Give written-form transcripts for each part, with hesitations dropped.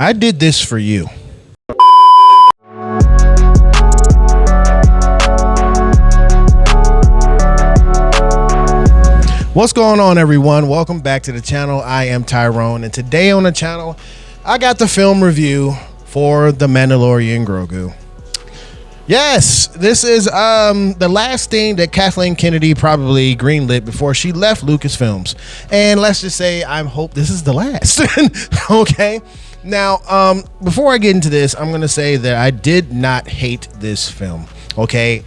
I did this for you. What's going on, everyone? Welcome back to the channel. I am Tyrone, and today on the channel I got the film review for the Mandalorian and Grogu. Yes, this is the last thing that Kathleen Kennedy probably greenlit before she left Lucasfilms, and let's just say I hope this is the last. Okay, now before I get into this, I'm gonna say that I did not hate this film. Okay,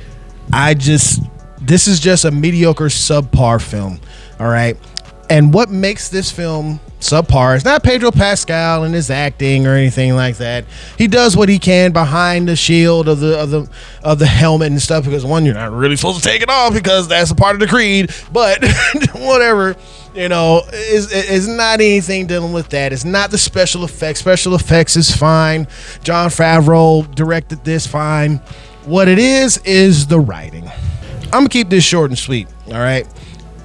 this is just a mediocre, subpar film. All right, and what makes this film subpar is not Pedro Pascal and his acting or anything like that. He does what he can behind the shield of the helmet and stuff, because one, you're not really supposed to take it off because that's a part of the creed, but whatever, you know, is not anything dealing with that. It's not the special effects is fine. Jon Favreau directed this fine. What it is the writing. I'm gonna keep this short and sweet. All right,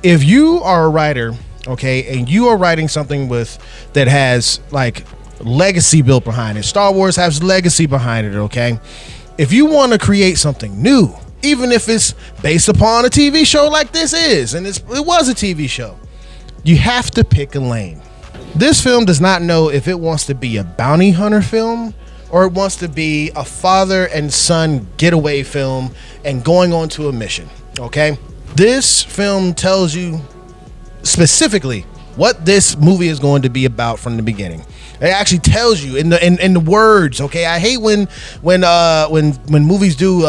if you are a writer, okay, and you are writing something that has like legacy built behind it, Star Wars has legacy behind it, okay, if you want to create something new, even if it's based upon a TV show like this is, and it was a TV show, you have to pick a lane. This film does not know if it wants to be a bounty hunter film or it wants to be a father and son getaway film and going on to a mission. Okay, this film tells you specifically what this movie is going to be about from the beginning. It actually tells you in the words. Okay, I hate when movies do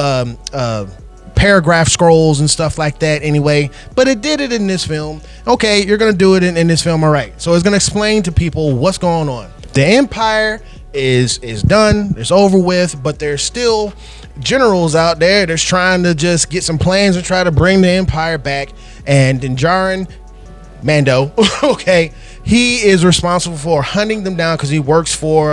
paragraph scrolls and stuff like that anyway, but it did it in this film. Okay, you're gonna do it in this film, all right, so it's gonna explain to people what's going on. The Empire is done, it's over with, but there's still generals out there that's trying to just get some plans and try to bring the Empire back. And Dinjarin Mando, okay, he is responsible for hunting them down because he works for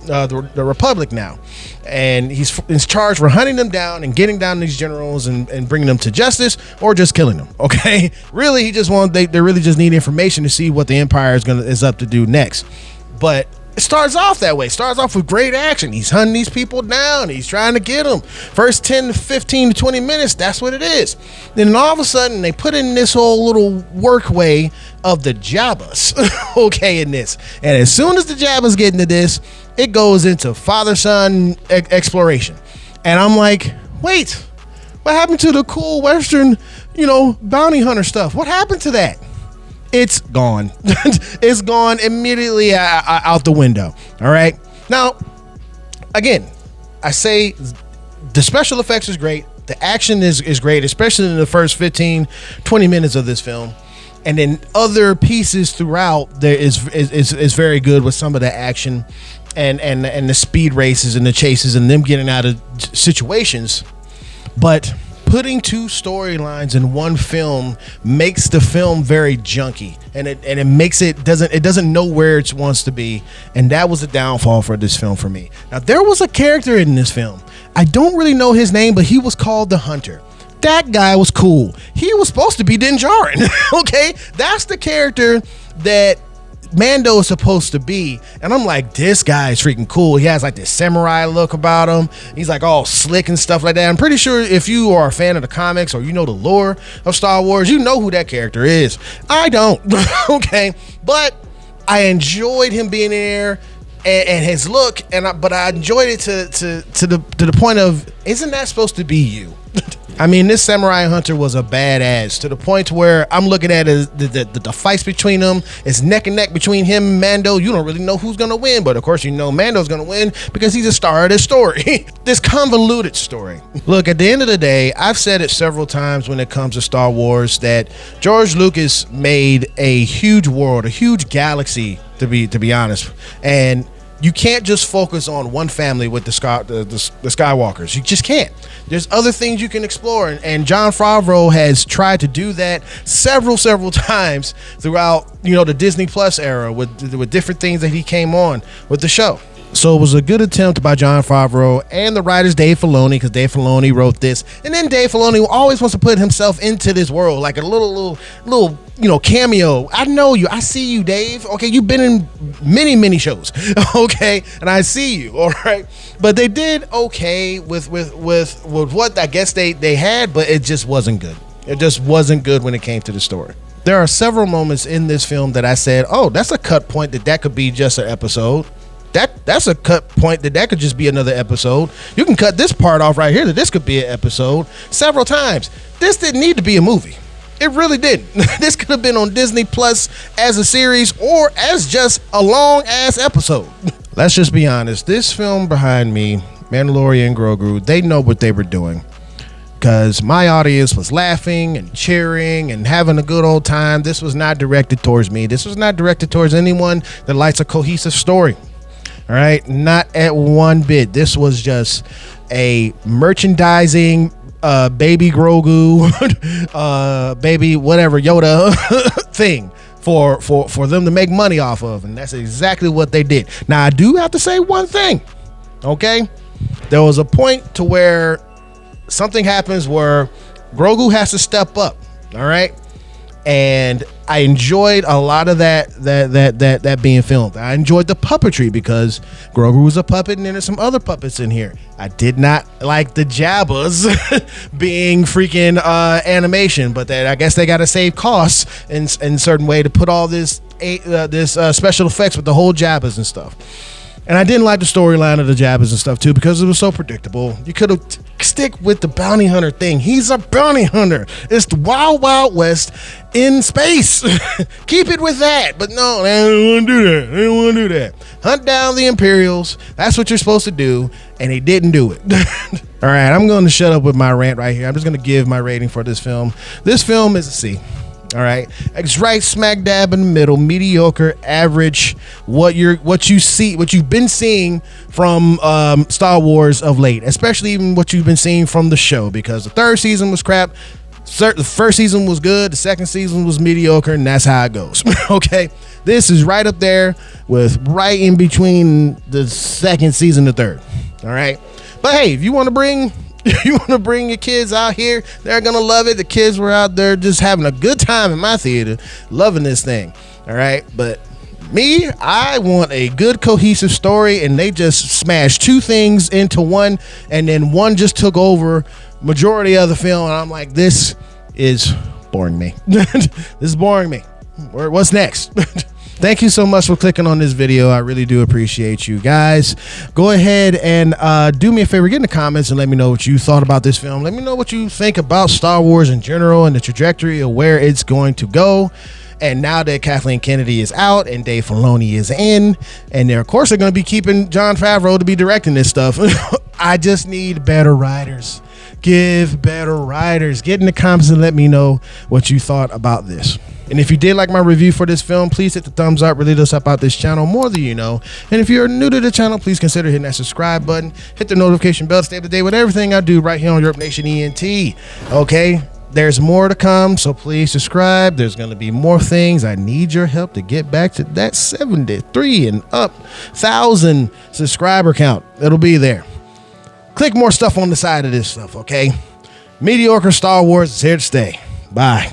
the Republic now, and he's charged for hunting them down and getting down these generals and bringing them to justice or just killing them. Okay, really, they really just need information to see what the Empire is up to do next. But it starts off that way. Starts off with great action. He's hunting these people down. He's trying to get them. First 10 to 15 to 20 minutes, that's what it is. Then all of a sudden, they put in this whole little workway of the Jabbas, okay, in this. And as soon as the Jabbas get into this, it goes into father-son exploration. And I'm like, wait, what happened to the cool Western, bounty hunter stuff? What happened to that? It's gone. It's gone immediately out the window. All right. Now, again, I say the special effects is great. The action is great, especially in the first 15, 20 minutes of this film. And then other pieces throughout there is very good with some of the action and the speed races and the chases and them getting out of situations. But putting two storylines in one film makes the film very junky, and it makes it doesn't know where it wants to be, and that was the downfall for this film for me. Now, there was a character in this film. I don't really know his name, but he was called the Hunter. That guy was cool. He was supposed to be Din Djarin. Okay, that's the character that Mando is supposed to be, and I'm like, this guy is freaking cool. He has like this samurai look about him. He's like all slick and stuff like that. I'm pretty sure if you are a fan of the comics or you know the lore of Star Wars, you know who that character is. I don't. Okay, but I enjoyed him being there and his look, but I enjoyed it to the point of, isn't that supposed to be you? I mean, this samurai hunter was a badass to the point where I'm looking at it, the fights between them. It's neck and neck between him and Mando. You don't really know who's going to win, but of course you know Mando's going to win because he's a star of this story. This convoluted story. Look, at the end of the day, I've said it several times when it comes to Star Wars that George Lucas made a huge world, a huge galaxy, to be honest, and you can't just focus on one family with the Skywalkers. You just can't. There's other things you can explore, and Jon Favreau has tried to do that several times throughout, the Disney Plus era with different things that he came on with the show. So it was a good attempt by Jon Favreau and the writers Dave Filoni, because Dave Filoni wrote this, and then Dave Filoni always wants to put himself into this world like a little cameo. I know you. I see you, Dave. Okay, you've been in many shows. Okay, and I see you. All right, but they did okay with what I guess they had, but it just wasn't good. It just wasn't good when it came to the story. There are several moments in this film that I said, oh, that's a cut point that could be just an episode. That's a cut point that could just be another episode. You can cut this part off right here that this could be an episode several times. This didn't need to be a movie. It really didn't. This could have been on Disney Plus as a series or as just a long ass episode. Let's just be honest. This film behind me, Mandalorian and Grogu, they know what they were doing. Because my audience was laughing and cheering and having a good old time. This was not directed towards me. This was not directed towards anyone that likes a cohesive story. All right, not at one bit. This was just a merchandising baby Grogu, baby whatever Yoda thing for them to make money off of, and that's exactly what they did. Now I do have to say one thing, okay? There was a point to where something happens where Grogu has to step up, all right? And I enjoyed a lot of that being filmed. I enjoyed the puppetry because Grogu was a puppet and then there's some other puppets in here. I did not like the Jabbas being freaking animation, but that I guess they got to save costs in a certain way to put all this special effects with the whole Jabbas and stuff. And I didn't like the storyline of the Jabbas and stuff too because it was so predictable. You could have stick with the bounty hunter thing. He's a bounty hunter. It's the Wild Wild West in space. Keep it with that. But no, they don't want to do that. They don't want to do that. Hunt down the Imperials. That's what you're supposed to do. And he didn't do it. All right, I'm going to shut up with my rant right here. I'm just going to give my rating for this film. This film is a C. All right, it's right smack dab in the middle, mediocre, average. What you've been seeing from Star Wars of late, especially even what you've been seeing from the show, because the third season was crap. The first season was good. The second season was mediocre, and that's how it goes. Okay, this is right up there with right in between the second season and the third. All right, but hey, if you want to bring your kids out here, they're gonna love it. The kids were out there just having a good time in my theater, loving this thing. All right, but me, I want a good cohesive story, and they just smashed two things into one, and then one just took over majority of the film, and I'm like, this is boring me. This is boring me. What's next? Thank you so much for clicking on this video. I really do appreciate you guys. Go ahead and do me a favor, get in the comments and let me know what you thought about this film. Let me know what you think about Star Wars in general and the trajectory of where it's going to go. And now that Kathleen Kennedy is out and Dave Filoni is in, and they're of course they're going to be keeping Jon Favreau to be directing this stuff. I just need better writers. Give better writers. Get in the comments and let me know what you thought about this. And if you did like my review for this film, please hit the thumbs up. Really does help out this channel more than you know. And if you're new to the channel, please consider hitting that subscribe button. Hit the notification bell to stay up to date with everything I do right here on YurpNationENT. Okay, there's more to come, so please subscribe. There's going to be more things. I need your help to get back to that 73 and up 1,000 subscriber count. It'll be there. Click more stuff on the side of this stuff, okay? Mediocre Star Wars is here to stay. Bye.